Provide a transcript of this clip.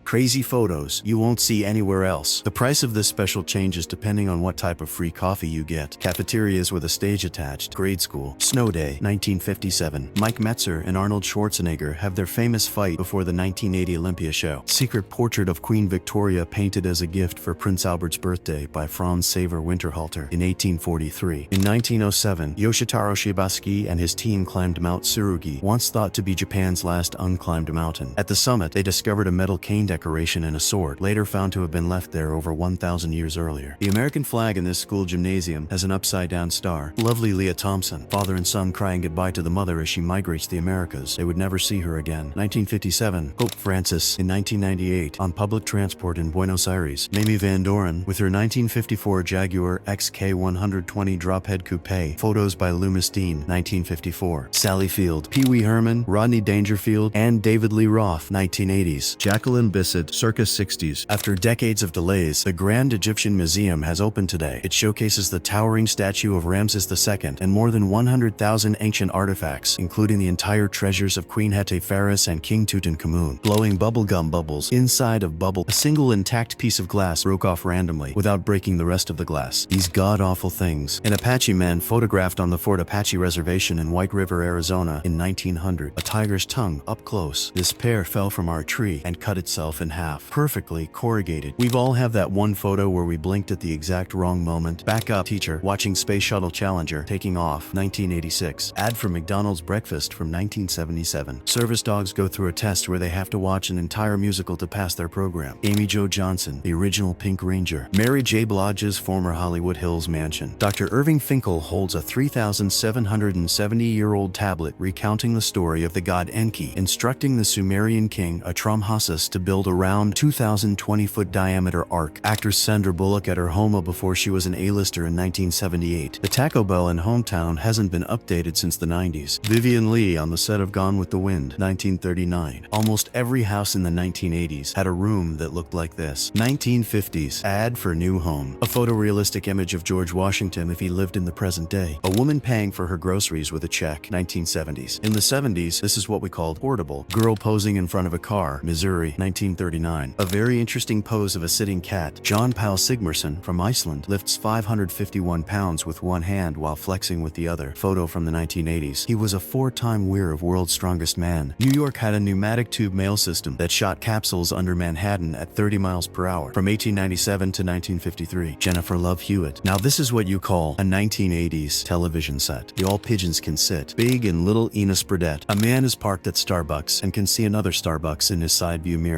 Crazy photos you won't see anywhere else. The price of this special changes depending on what type of free coffee you get. Cafeterias with a stage attached. Grade school. Snow Day, 1957. Mike Metzer and Arnold Schwarzenegger have their famous fight before the 1980 Olympia show. Secret portrait of Queen Victoria painted as a gift for Prince Albert's birthday by Franz Xaver Winterhalter in 1843. In 1907, Yoshitaro Shibaski and his team climbed Mount Tsurugi, once thought to be Japan's last unclimbed mountain. At the summit, they discovered a metal cane decoration and a sword, later found to have been left there over 1,000 years earlier. The American flag in this school gymnasium has an upside-down star. Lovely Leah Thompson, father and son crying goodbye to the mother as she migrates to the Americas. They would never see her again. 1957, Pope Francis. In 1998, on public transport in Buenos Aires, Mamie Van Doren with her 1954 Jaguar XK120 drophead coupe. Photos by Loomis Dean, 1954. Sally Field, Pee Wee Herman, Rodney Dangerfield, and David Lee Roth, 1980s. Jacqueline Bisset, circa 60s. After decades of delays, the Grand Egyptian Museum has opened today. It showcases the towering statue of Ramses II and more than 100,000 ancient artifacts, including the entire treasures of Queen Hetepheres and King Tutankhamun. Glowing bubblegum bubbles. Inside of bubble, a single intact piece of glass broke off randomly without breaking the rest of the glass. These god-awful things. An Apache man photographed on the Fort Apache Reservation in White River, Arizona in 1900. A tiger's tongue up close. This pear fell from our tree and cut itself in half. Perfectly corrugated. We've all have that one photo where we blinked at the exact wrong moment. Back up, teacher. Watching Space Shuttle Challenger taking off. 1986. Ad for McDonald's breakfast from 1977. Service dogs go through a test where they have to watch an entire musical to pass their program. Amy Jo Johnson, the original Pink Ranger. Mary J. Blige's former Hollywood Hills mansion. Dr. Irving Finkel holds a 3,770-year-old tablet recounting the story of the god Enki, instructing the Sumerian king Atrahasis to build a round 2,020-foot diameter ark. Actress Sandra Bullock at her Homa before she was an A-lister in 1978. The Taco Bell in Hometown hasn't been updated since the 90s. Vivian Lee on the set of Gone with the Wind, 1939. Almost every house in the 1980s had a room that looked like this. 1950s. Ad for new home. A photorealistic image of George Washington if he lived in the present day. A woman paying for her groceries with a check. 1970s. In the 70s, this is what we called portable. Girl posing in front of a car. Missouri, 1939. A very interesting pose of a sitting cat. John Paul Sigmarsson from Iceland lifts 551 pounds with one hand while flexing with the other. Photo from the 1980s. He was a four-time winner of World's Strongest Man. New York had a pneumatic tube mail system that shot capsules under Manhattan at 30 miles per hour from 1897 to 1953. Jennifer Love Hewitt. Now this is what you call a 1980s television set. The All Pigeons Can Sit. Big and Little Enos Burdett. A man is parked at Starbucks and can see another Starbucks in his side view mirror.